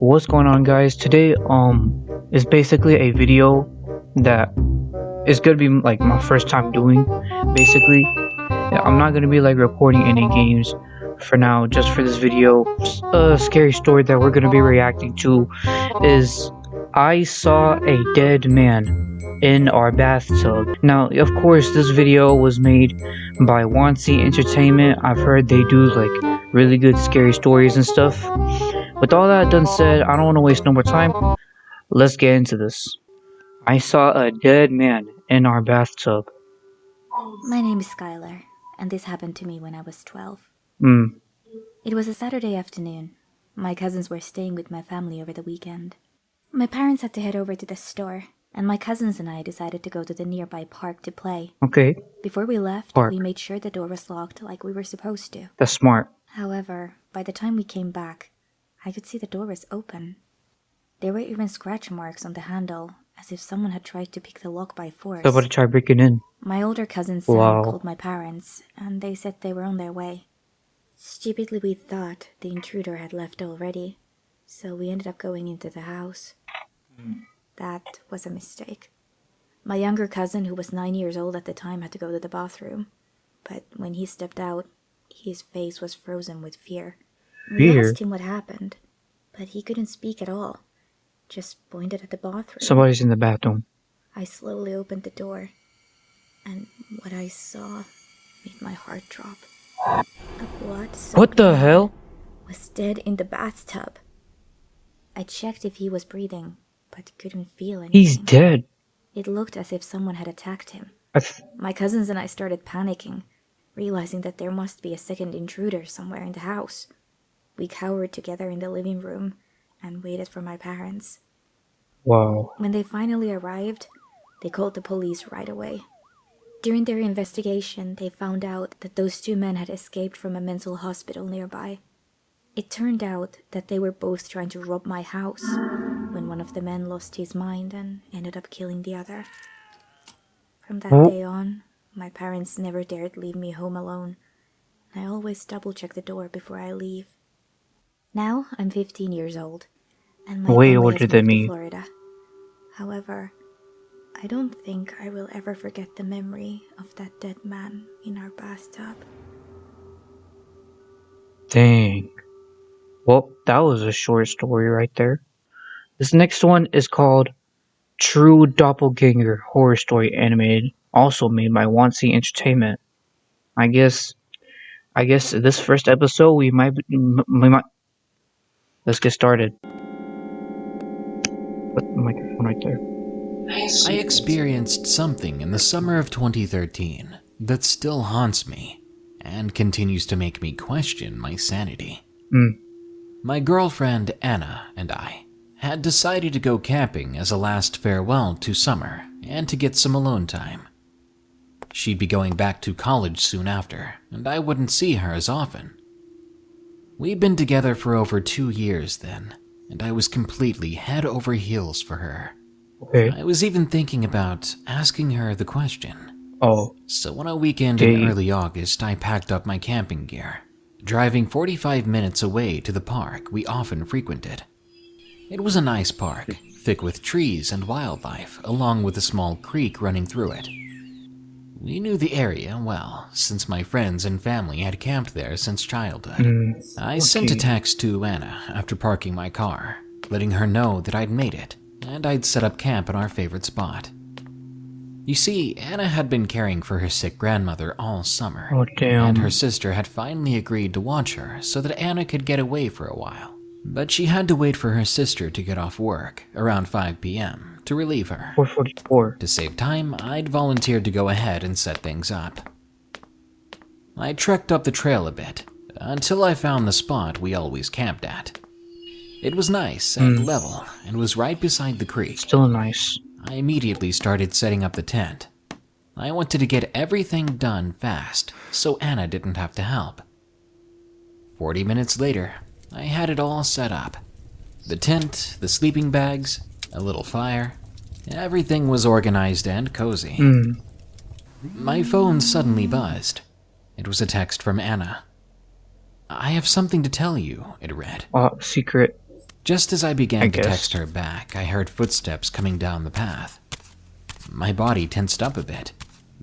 What's going on, guys? Today is basically a video that is gonna be like my first time doing. Basically, yeah, I'm not gonna be like recording any games for now. Just for this video, a scary story that we're gonna be reacting to is I saw a dead man in our bathtub. Now, of course, this video was made by Wansi Entertainment. I've heard they do like really good scary stories and stuff. With all that done said, I don't want to waste no more time. Let's get into this. I saw a dead man in our bathtub. My name is Skylar, and this happened to me when I was 12. Hmm. It was a Saturday afternoon. My cousins were staying with my family over the weekend. My parents had to head over to the store, and my cousins and I decided to go to the nearby park to play. Okay. Before we left, Park. we made sure the door was locked like we were supposed to. That's smart. However, by the time we came back, I could see the door was open. There were even scratch marks on the handle, as if someone had tried to pick the lock by force. Somebody tried breaking in. My older cousin Sam Wow. called my parents, and they said they were on their way. Stupidly, we thought the intruder had left already, so we ended up going into the house. That was a mistake. My younger cousin, who was 9 years old at the time, had to go to the bathroom, but when he stepped out, his face was frozen with fear. We Fear? asked him what happened, but he couldn't speak at all, just pointed at the bathroom. Somebody's in the bathroom. I slowly opened the door, and what I saw made my heart drop. A blood-soaked What the man hell? was dead in the bathtub. I checked if he was breathing, but couldn't feel anything. He's dead. It looked as if someone had attacked him. I th- My cousins and I started panicking, realizing that there must be a second intruder somewhere in the house. We cowered together in the living room and waited for my parents. wow. When they finally arrived, they called the police right away. During their investigation, they found out that those two men had escaped from a mental hospital nearby. It turned out that they were both trying to rob my house when one of the men lost his mind and ended up killing the other. From that Oh. day on, my parents never dared leave me home alone. I always double-check the door before I leave. Now I'm 15 years old, and my Way family older has than moved to me. Florida. However, I don't think I will ever forget the memory of that dead man in our bathtub. Dang. Well, that was a short story right there. This next one is called True Doppelganger Horror Story Animated, also made by Wansi Entertainment. I guess this first episode we might. Let's get started. Put the microphone right there. I experienced something in the summer of 2013 that still haunts me and continues to make me question my sanity. My girlfriend Anna and I had decided to go camping as a last farewell to summer and to get some alone time. She'd be going back to college soon after, and I wouldn't see her as often. We'd been together for over 2 years then, and I was completely head over heels for her. Okay. I was even thinking about asking her the question. Oh. So on a weekend in Dang. early August, I packed up my camping gear, driving 45 minutes away to the park we often frequented. It was a nice park, thick with trees and wildlife, along with a small creek running through it. We knew the area well, since my friends and family had camped there since childhood. I sent a text to Anna after parking my car, letting her know that I'd made it, and I'd set up camp in our favorite spot. You see, Anna had been caring for her sick grandmother all summer, Oh, damn. and her sister had finally agreed to watch her so that Anna could get away for a while. But she had to wait for her sister to get off work, around 5 p.m., to relieve her. 444. To save time, I'd volunteered to go ahead and set things up. I trekked up the trail a bit, until I found the spot we always camped at. It was nice and level, and was right beside the creek. Still nice. I immediately started setting up the tent. I wanted to get everything done fast, so Anna didn't have to help. 40 minutes later, I had it all set up. The tent, the sleeping bags, a little fire. Everything was organized and cozy. My phone suddenly buzzed. It was a text from Anna. "I have something to tell you," it read. Secret. Just as I I began to guess. text her back, I heard footsteps coming down the path. My body tensed up a bit,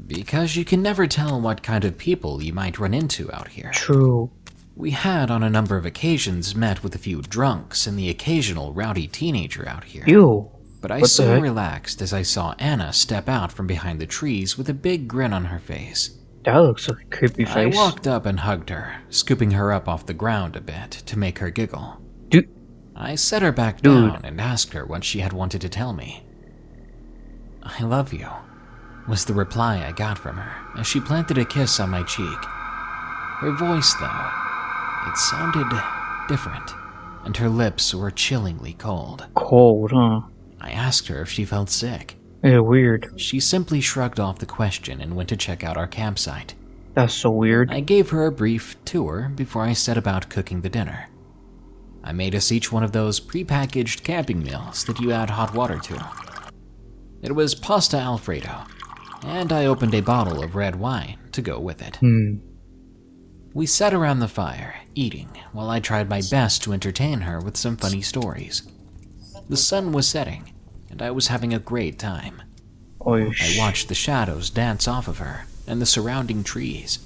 because you can never tell what kind of people you might run into out here. True. We had on a number of occasions met with a few drunks and the occasional rowdy teenager out here. Ew. But I What the soon heck? relaxed as I saw Anna step out from behind the trees with a big grin on her face. That looks like a creepy I face. walked up and hugged her, scooping her up off the ground a bit to make her giggle. Dude. I set her back Dude. down and asked her what she had wanted to tell me. "I love you," was the reply I got from her as she planted a kiss on my cheek. Her voice, though, it sounded different, and her lips were chillingly cold. Cold, huh? I asked her if she felt sick. Yeah, weird. She simply shrugged off the question and went to check out our campsite. That's so weird. I gave her a brief tour before I set about cooking the dinner. I made us each one of those pre-packaged camping meals that you add hot water to. It was pasta Alfredo, and I opened a bottle of red wine to go with it. We sat around the fire, eating, while I tried my best to entertain her with some funny stories. The sun was setting, and I was having a great time. I watched the shadows dance off of her and the surrounding trees.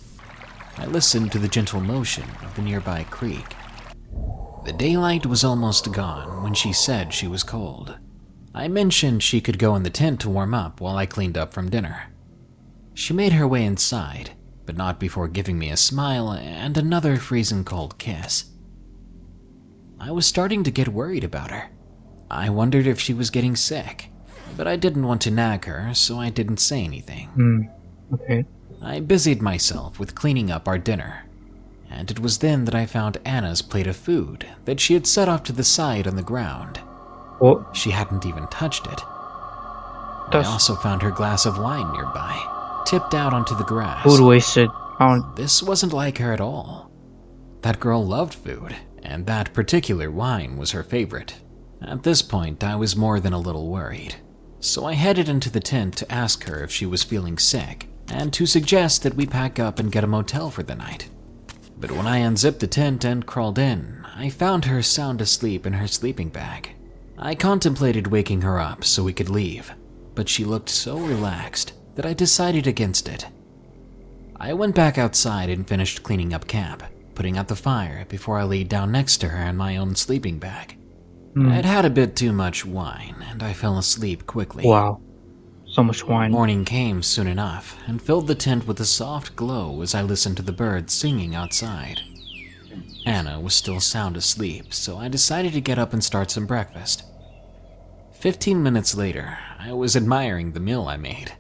I listened to the gentle motion of the nearby creek. The daylight was almost gone when she said she was cold. I mentioned she could go in the tent to warm up while I cleaned up from dinner. She made her way inside, but not before giving me a smile and another freezing cold kiss. I was starting to get worried about her. I wondered if she was getting sick, but I didn't want to nag her, so I didn't say anything. Okay. I busied myself with cleaning up our dinner, and it was then that I found Anna's plate of food that she had set off to the side on the ground. What? She hadn't even touched it. I That's also found her glass of wine nearby, tipped out onto the grass. food wasted. I don't. This wasn't like her at all. That girl loved food, and that particular wine was her favorite. At this point, I was more than a little worried, so I headed into the tent to ask her if she was feeling sick, and to suggest that we pack up and get a motel for the night. But when I unzipped the tent and crawled in, I found her sound asleep in her sleeping bag. I contemplated waking her up so we could leave, but she looked so relaxed that I decided against it. I went back outside and finished cleaning up camp, putting out the fire before I laid down next to her in my own sleeping bag. I'd had a bit too much wine, and I fell asleep quickly. Wow. So much wine. Morning came soon enough, and filled the tent with a soft glow as I listened to the birds singing outside. Anna was still sound asleep, so I decided to get up and start some breakfast. 15 minutes later, I was admiring the meal I made.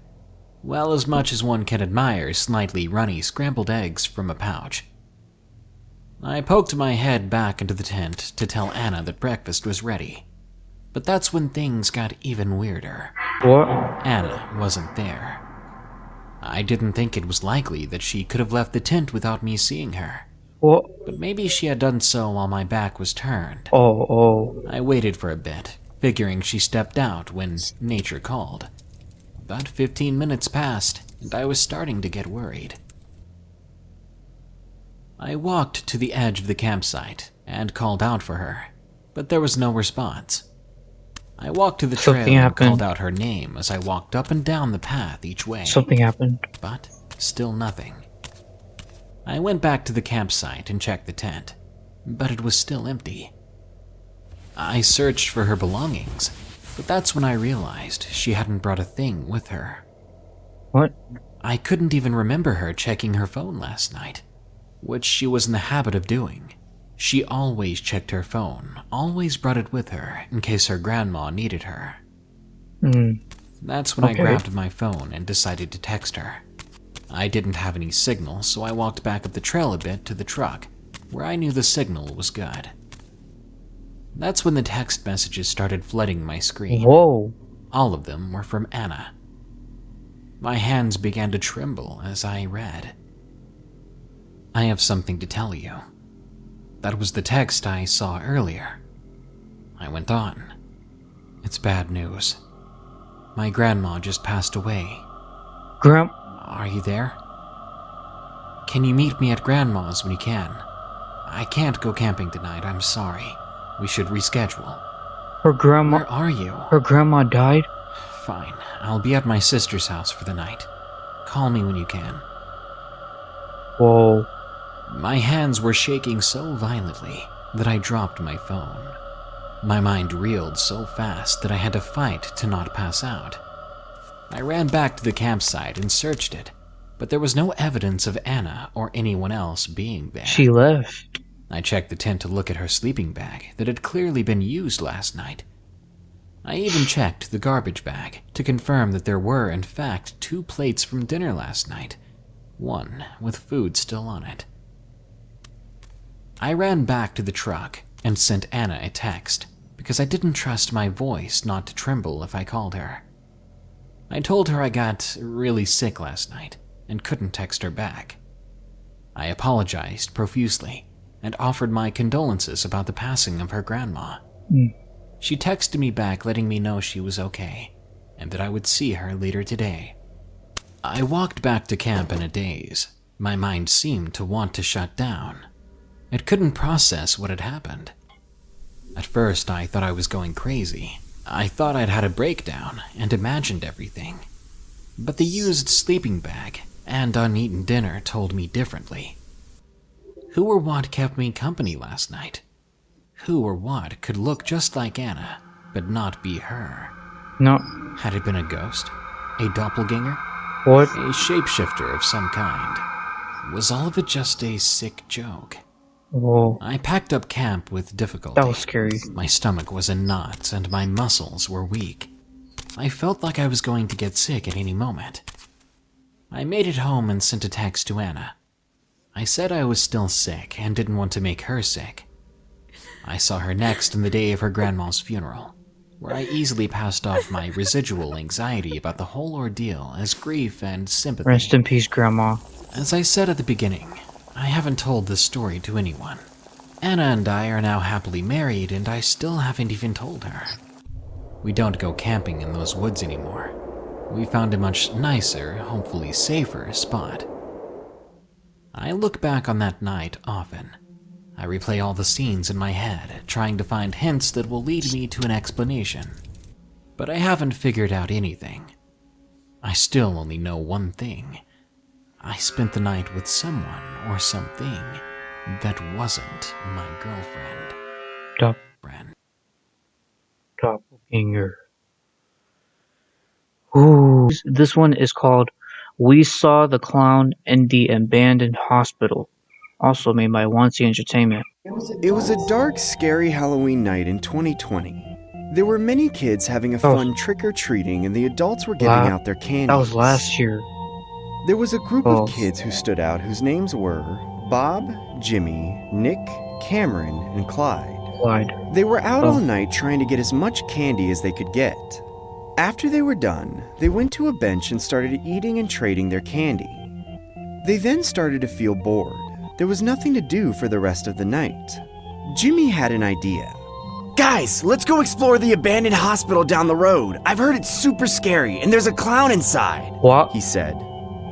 Well, as much as one can admire slightly runny scrambled eggs from a pouch. I poked my head back into the tent to tell Anna that breakfast was ready. But that's when things got even weirder. What? Anna wasn't there. I didn't think it was likely that she could have left the tent without me seeing her. What? But maybe she had done so while my back was turned. Oh. I waited for a bit, figuring she stepped out when nature called. About 15 minutes passed, and I was starting to get worried. I walked to the edge of the campsite and called out for her, but there was no response. I walked to the trail Something and happened. called out her name as I walked up and down the path each way. Something happened. But still nothing. I went back to the campsite and checked the tent, but it was still empty. I searched for her belongings, but that's when I realized she hadn't brought a thing with her. What? I couldn't even remember her checking her phone last night, which she was in the habit of doing. She always checked her phone, always brought it with her in case her grandma needed her. That's when I grabbed my phone and decided to text her. I didn't have any signal, so I walked back up the trail a bit to the truck, where I knew the signal was good. That's when the text messages started flooding my screen. Whoa. All of them were from Anna. My hands began to tremble as I read. "I have something to tell you." That was the text I saw earlier. I went on. "It's bad news. My grandma just passed away. Are you there? Can you meet me at Grandma's when you can? I can't go camping tonight, I'm sorry. We should reschedule. Her grandma. Where are you? Her grandma died? Fine. I'll be at my sister's house for the night. Call me when you can. Whoa. My hands were shaking so violently that I dropped my phone. My mind reeled so fast that I had to fight to not pass out. I ran back to the campsite and searched it, but there was no evidence of Anna or anyone else being there. She left. I checked the tent to look at her sleeping bag that had clearly been used last night. I even checked the garbage bag to confirm that there were, in fact, 2 plates from dinner last night, one with food still on it. I ran back to the truck and sent Anna a text because I didn't trust my voice not to tremble if I called her. I told her I got really sick last night and couldn't text her back. I apologized profusely and offered my condolences about the passing of her grandma. She texted me back letting me know she was okay and that I would see her later today. I walked back to camp in a daze. My mind seemed to want to shut down. It couldn't process what had happened. At first, I thought I was going crazy. I thought I'd had a breakdown and imagined everything. But the used sleeping bag and uneaten dinner told me differently. Who or what kept me company last night? Who or what could look just like Anna, but not be her? No. Had it been a ghost? A doppelganger? What? A shapeshifter of some kind? Was all of it just a sick joke? Whoa. I packed up camp with difficulty. That was scary. My stomach was in knots and my muscles were weak. I felt like I was going to get sick at any moment. I made it home and sent a text to Anna. I said I was still sick and didn't want to make her sick. I saw her next on the day of her grandma's funeral, where I easily passed off my residual anxiety about the whole ordeal as grief and sympathy. Rest in peace, Grandma. As I said at the beginning, I haven't told this story to anyone. Anna and I are now happily married, and I still haven't even told her. We don't go camping in those woods anymore. We found a much nicer, hopefully safer spot. I look back on that night often. I replay all the scenes in my head, trying to find hints that will lead me to an explanation. But I haven't figured out anything. I still only know one thing. I spent the night with someone or something that wasn't my girlfriend. Doppelganger. Ooh. This one is called We Saw the Clown in the Abandoned Hospital. Also made by Wansi Entertainment. It was a dark, scary Halloween night in 2020. There were many kids having a fun trick-or-treating, and the adults were giving out their candy. That was last year. There was a group of kids who stood out whose names were Bob, Jimmy, Nick, Cameron, and Clyde. They were out all night trying to get as much candy as they could get. After they were done, they went to a bench and started eating and trading their candy. They then started to feel bored. There was nothing to do for the rest of the night. Jimmy had an idea. Guys, let's go explore the abandoned hospital down the road. I've heard it's super scary and there's a clown inside. What? He said.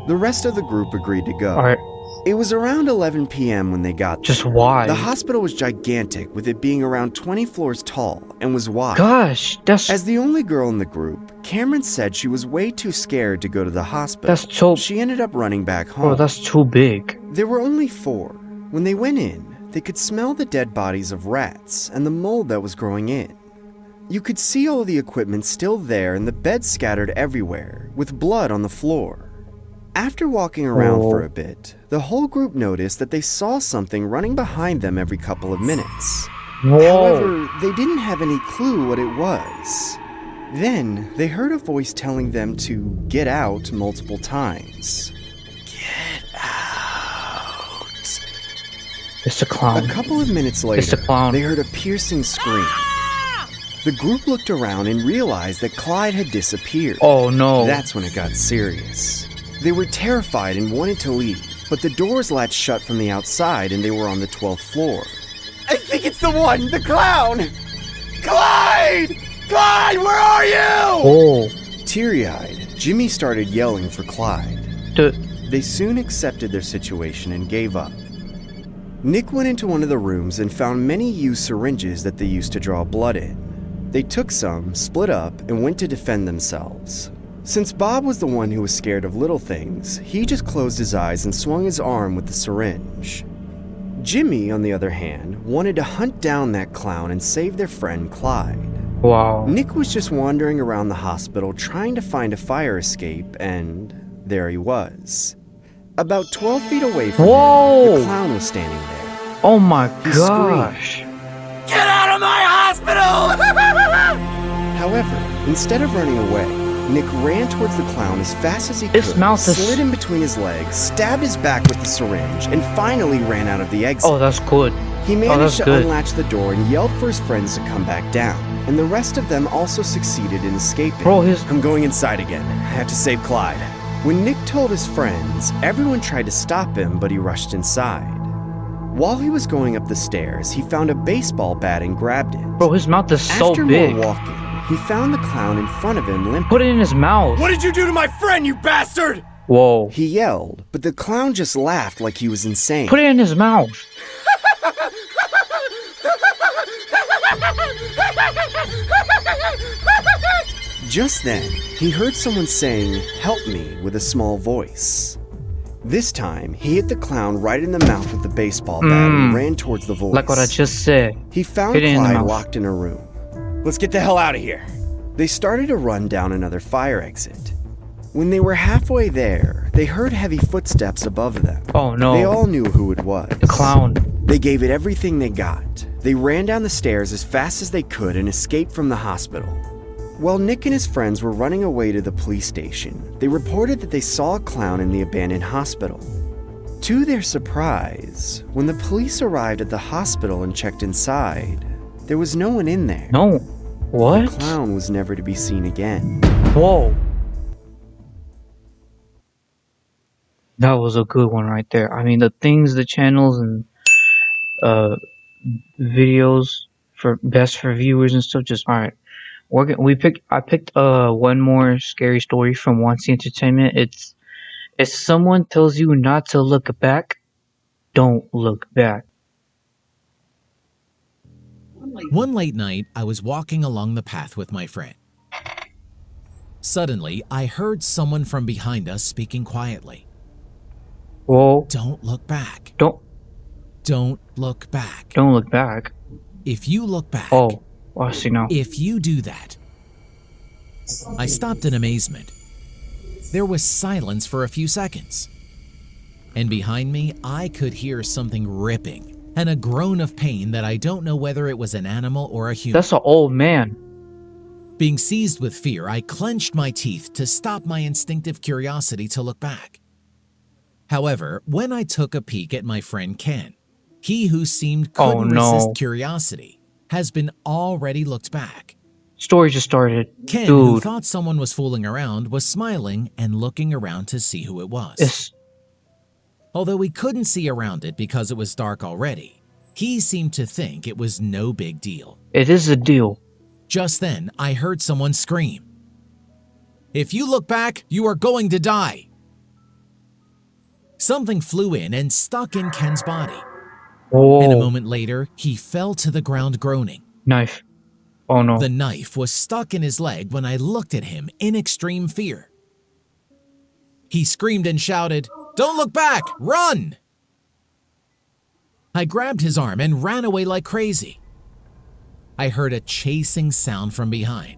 The rest of the group agreed to go. Alright. It was around 11 p.m. when they got there. Just why? The hospital was gigantic, with it being around 20 floors tall, and was wide. Gosh, that's... As the only girl in the group, Cameron said she was way too scared to go to the hospital. That's too... She ended up running back home. Oh, that's too big. There were only 4. When they went in, they could smell the dead bodies of rats and the mold that was growing in. You could see all the equipment still there and the beds scattered everywhere, with blood on the floor. After walking around for a bit, the whole group noticed that they saw something running behind them every couple of minutes. Whoa. However, they didn't have any clue what it was. Then, they heard a voice telling them to get out multiple times. Get out. It's a clown. A couple of minutes later, It's a clown. they heard a piercing scream. The group looked around and realized that Clyde had disappeared. Oh no. That's when it got serious. They were terrified and wanted to leave, but the doors latched shut from the outside and they were on the 12th floor. I think it's the one, the clown. Clyde! Clyde, where are you? Oh. Teary-eyed, Jimmy started yelling for Clyde. They soon accepted their situation and gave up. Nick went into one of the rooms and found many used syringes that they used to draw blood in. They took some, split up, and went to defend themselves. Since Bob was the one who was scared of little things, he just closed his eyes and swung his arm with the syringe. Jimmy, on the other hand, wanted to hunt down that clown and save their friend Clyde. Wow. Nick was just wandering around the hospital trying to find a fire escape, and there he was. About 12 feet away from him, the clown was standing there. Oh my He gosh. screamed. Get out of my hospital! However, instead of running away, Nick ran towards the clown as fast as he His could, mouth is- slid in between his legs, stabbed his back with the syringe, and finally ran out of the exit. Oh, that's good. He that's managed to good. unlatch the door and yelled for his friends to come back down, and the rest of them also succeeded in escaping. Bro, his... I'm going inside again. I have to save Clyde. When Nick told his friends, everyone tried to stop him, but he rushed inside. While he was going up the stairs, he found a baseball bat and grabbed it. Bro, his mouth is so After big. more walking, he found the clown in front of him limping. Put it in his mouth. What did you do to my friend, you bastard? Whoa. He yelled, but the clown just laughed like he was insane. Put it in his mouth. Just then, he heard someone saying, "Help me," with a small voice. This time, he hit the clown right in the mouth with the baseball bat and ran towards the voice. Like what I just said. He found Hit it in the Clyde mouth. locked in a room. Let's get the hell out of here. They started to run down another fire exit. When they were halfway there, they heard heavy footsteps above them. Oh no. They all knew who it was. The clown. They gave it everything they got. They ran down the stairs as fast as they could and escaped from the hospital. While Nick and his friends were running away to the police station, they reported that they saw a clown in the abandoned hospital. To their surprise, when the police arrived at the hospital and checked inside, there was no one in there. No. What? The clown was never to be seen again. Whoa. That was a good one right there. I mean, the things, the channels, and videos for best for viewers and stuff. Just all right. I picked one more scary story from Wancy Entertainment. It's if someone tells you not to look back, don't look back. One late night, I was walking along the path with my friend. Suddenly, I heard someone from behind us speaking quietly. Whoa. Don't look back. Don't look back. Don't look back. If you look back. Oh, I see now. If you do that. I stopped in amazement. There was silence for a few seconds. And behind me, I could hear something ripping and a groan of pain that I don't know whether it was an animal or a human. That's an old man. Being seized with fear, I clenched my teeth to stop my instinctive curiosity to look back. However, when I took a peek at my friend Ken, he who seemed couldn't resist curiosity, has been already looked back. Story just started. Ken, who thought someone was fooling around, was smiling and looking around to see who it was. Although we couldn't see around it because it was dark already, he seemed to think it was no big deal. It is a deal. Just then, I heard someone scream, "If you look back, you are going to die." Something flew in and stuck in Ken's body. Whoa. And a moment later, he fell to the ground groaning. Knife. Oh no. The knife was stuck in his leg when I looked at him in extreme fear. He screamed and shouted, "Don't look back! Run!" I grabbed his arm and ran away like crazy. I heard a chasing sound from behind,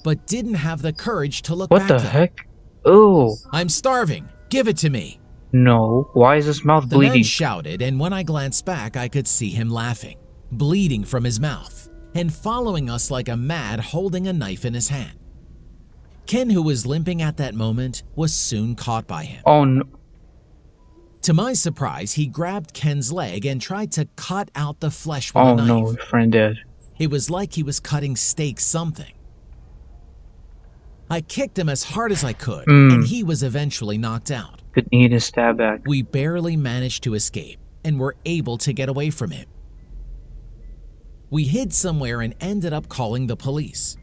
but didn't have the courage to look back. What the heck? Ooh. "I'm starving. Give it to me." No. Why is his mouth bleeding? The man shouted, and when I glanced back, I could see him laughing, bleeding from his mouth, and following us like a mad, holding a knife in his hand. Ken, who was limping at that moment, was soon caught by him. Oh no. To my surprise, he grabbed Ken's leg and tried to cut out the flesh with a Oh knife. no, your friend dead. It was like he was cutting steak something. I kicked him as hard as I could, and he was eventually knocked out. Could need a stab back. We barely managed to escape and were able to get away from him. We hid somewhere and ended up calling the police.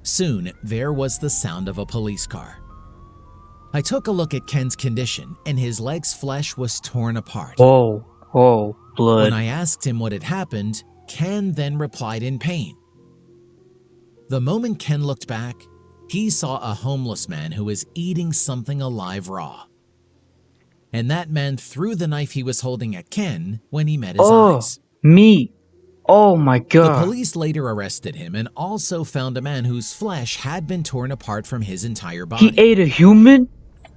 Soon, there was the sound of a police car. I took a look at Ken's condition, and his leg's flesh was torn apart. Whoa. Oh, blood. When I asked him what had happened, Ken then replied in pain. The moment Ken looked back, he saw a homeless man who was eating something alive raw. And that man threw the knife he was holding at Ken when he met his eyes. Meat. Oh my god. The police later arrested him and also found a man whose flesh had been torn apart from his entire body. He ate a human?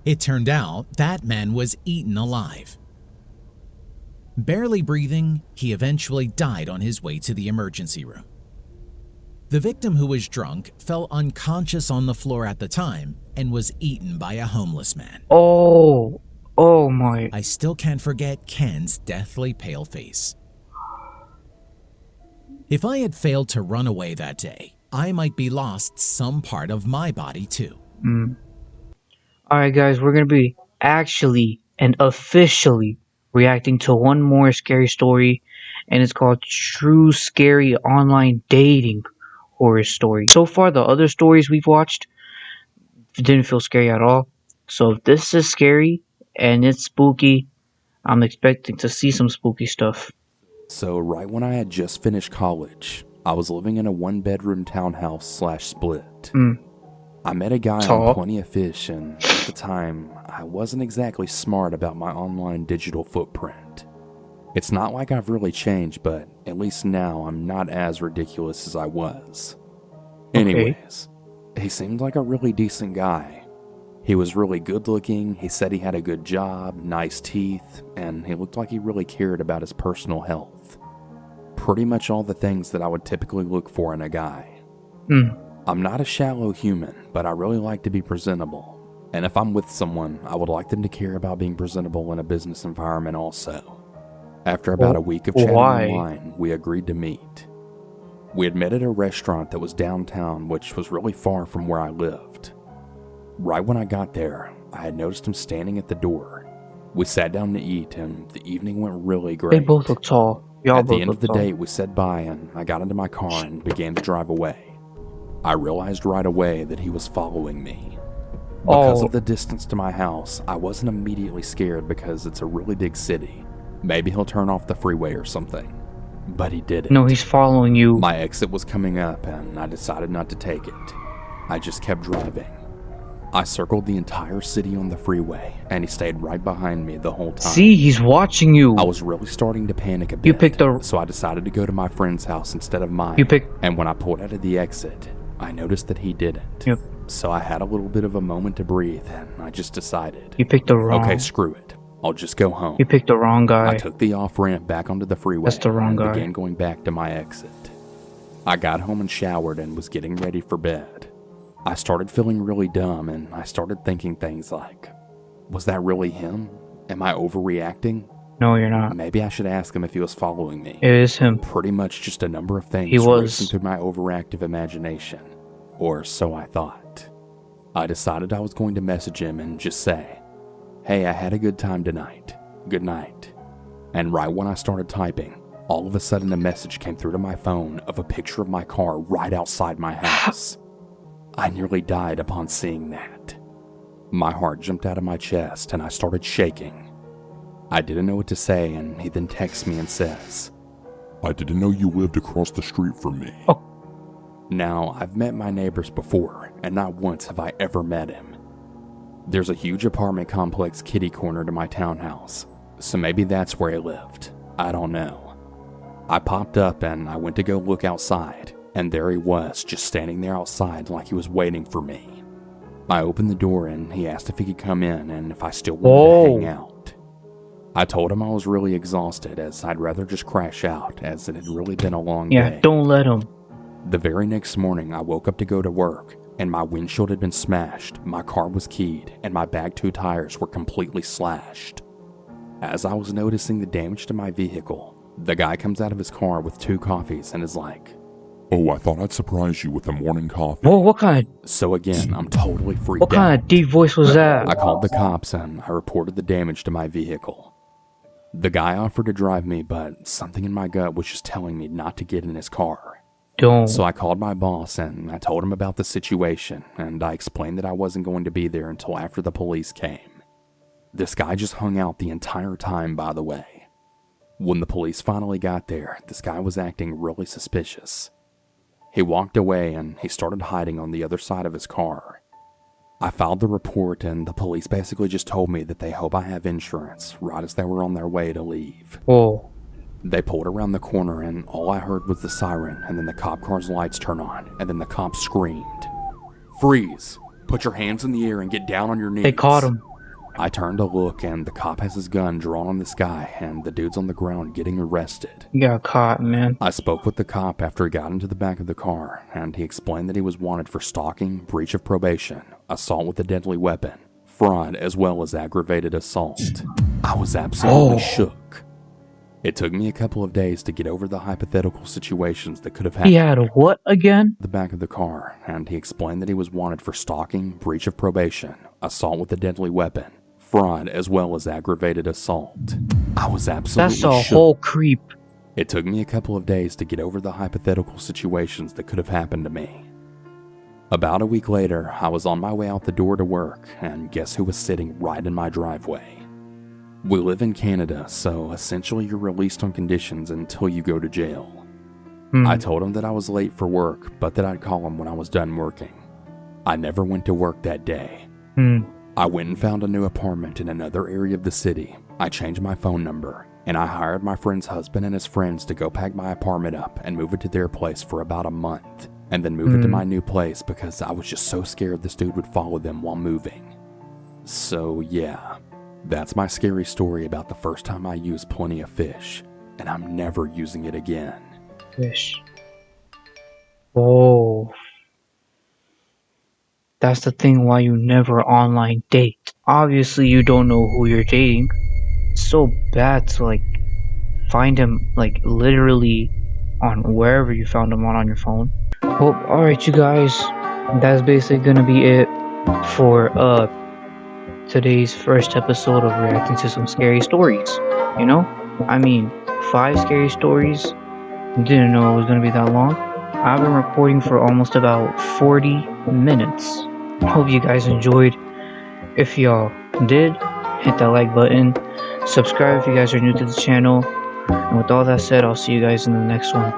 It turned out that man was eaten alive. Barely breathing, he eventually died on his way to the emergency room. The victim, who was drunk, fell unconscious on the floor at the time and was eaten by a homeless man. Oh my. I still can't forget Ken's deathly pale face. If I had failed to run away that day, I might be lost some part of my body too. Alright guys, we're gonna be actually and officially reacting to one more scary story, and it's called True Scary Online Dating Horror Story. So far, the other stories we've watched didn't feel scary at all. So if this is scary and it's spooky, I'm expecting to see some spooky stuff. So right when I had just finished college, I was living in a one-bedroom townhouse / split. I met a guy on Plenty of Fish, and at the time, I wasn't exactly smart about my online digital footprint. It's not like I've really changed, but at least now I'm not as ridiculous as I was. Anyways, he seemed like a really decent guy. He was really good looking, he said he had a good job, nice teeth, and he looked like he really cared about his personal health. Pretty much all the things that I would typically look for in a guy. I'm not a shallow human, but I really like to be presentable. And if I'm with someone, I would like them to care about being presentable in a business environment also. After about a week of chatting online, we agreed to meet. We had met at a restaurant that was downtown, which was really far from where I lived. Right when I got there, I had noticed him standing at the door. We sat down to eat, and the evening went really great. They both look tall. At the end of the date, we said bye, and I got into my car and began to drive away. I realized right away that he was following me. Because of the distance to my house, I wasn't immediately scared because it's a really big city. Maybe he'll turn off the freeway or something. But he didn't. No, he's following you. My exit was coming up, and I decided not to take it. I just kept driving. I circled the entire city on the freeway, and he stayed right behind me the whole time. See, he's watching you. I was really starting to panic a bit, so I decided to go to my friend's house instead of mine. And when I pulled out of the exit, I noticed that he didn't. So I had a little bit of a moment to breathe, and I just decided. You picked the wrong. Okay, screw it. I'll just go home. You picked the wrong guy. I took the off-ramp back onto the freeway. That's the wrong guy. Began going back to my exit. I got home and showered and was getting ready for bed. I started feeling really dumb, and I started thinking things like, was that really him? Am I overreacting? No, you're not. Maybe I should ask him if he was following me. It is him. Pretty much just a number of things racing through my overactive imagination. Or so I thought. I decided I was going to message him and just say, hey, I had a good time tonight. Good night. And right when I started typing, all of a sudden a message came through to my phone of a picture of my car right outside my house. I nearly died upon seeing that. My heart jumped out of my chest and I started shaking. I didn't know what to say, and he then texts me and says, I didn't know you lived across the street from me. Now, I've met my neighbors before, and not once have I ever met him. There's a huge apartment complex kitty corner to my townhouse, so maybe that's where he lived. I don't know. I popped up and I went to go look outside, and there he was, just standing there outside like he was waiting for me. I opened the door and he asked if he could come in and if I still wanted to hang out. I told him I was really exhausted, as I'd rather just crash out, as it had really been a long day. Yeah, don't let him. The very next morning, I woke up to go to work, and my windshield had been smashed, my car was keyed, and my back 2 tires were completely slashed. As I was noticing the damage to my vehicle, the guy comes out of his car with 2 coffees and is like, oh, I thought I'd surprise you with a morning coffee. Whoa, what kind of... So again, I'm totally freaked out. What kind of deep voice was that? I called the cops and I reported the damage to my vehicle. The guy offered to drive me, but something in my gut was just telling me not to get in his car. Don't. So I called my boss and I told him about the situation, and I explained that I wasn't going to be there until after the police came. This guy just hung out the entire time, by the way. When the police finally got there, this guy was acting really suspicious. He walked away and he started hiding on the other side of his car. I filed the report and the police basically just told me that they hope I have insurance right as they were on their way to leave. Whoa. They pulled around the corner and all I heard was the siren and then the cop car's lights turn on and then the cop screamed, "Freeze! Put your hands in the air and get down on your knees." They caught him. I turned to look and the cop has his gun drawn on this guy and the dude's on the ground getting arrested. You got caught, man. I spoke with the cop after he got into the back of the car and he explained that he was wanted for stalking, breach of probation, assault with a deadly weapon, fraud, as well as aggravated assault. I was absolutely shook. It took me a couple of days to get over the hypothetical situations that could have happened. He had what again? The back of the car, and he explained that he was wanted for stalking, breach of probation, assault with a deadly weapon, fraud, as well as aggravated assault. I was absolutely shook. That's a whole creep. It took me a couple of days to get over the hypothetical situations that could have happened to me. About a week later, I was on my way out the door to work, and guess who was sitting right in my driveway? We live in Canada, so essentially you're released on conditions until you go to jail. I told him that I was late for work, but that I'd call him when I was done working. I never went to work that day. I went and found a new apartment in another area of the city. I changed my phone number, and I hired my friend's husband and his friends to go pack my apartment up and move it to their place for about a month, and then move it to my new place because I was just so scared this dude would follow them while moving. So yeah. That's my scary story about the first time I used Plenty of Fish, and I'm never using it again. Fish. Oh. That's the thing why you never online date. Obviously you don't know who you're dating. It's so bad to like find him like literally on wherever you found him on your phone. Well, alright you guys. That's basically gonna be it for today's first episode of reacting to some scary stories. You know, I mean, 5 scary stories. Didn't know it was gonna be that long. I've been recording for almost about 40 minutes. Hope you guys enjoyed. If y'all did, hit that like button, subscribe if you guys are new to the channel, and with all that said, I'll see you guys in the next one.